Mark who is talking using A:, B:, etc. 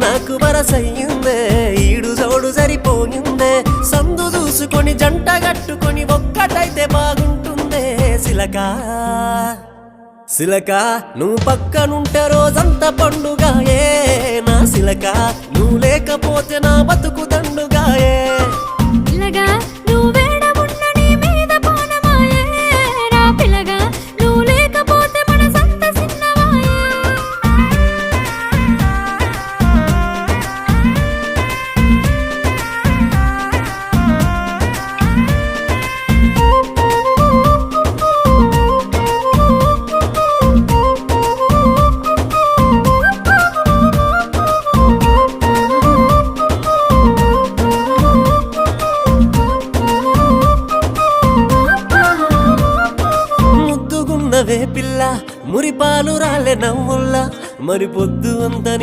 A: నాకు వరసయ్యిందే ఈడు జోడు సరిపోయిందే సందు చూసుకొని జంట గట్టుకొని ఒక్కటైతే బాగుంటుందే సిలకా సిలకా నువ్వు పక్కనుంటే రోజంతా పండుగాయే నా సిలకా నువ్వు లేకపోతే నా బతుకు దండుగాయే
B: పిల్లగా నువ్వు వేడమున్న నీ మీద పోనమాయే రా పిల్లగా నువ్వు లేకపోతే మనసంత సిన్నవాయే
A: ముద్దుగున్నవే పిల్ల మురిపాలు రాలే నవ్వుల్లా మరి పొద్దు అంతని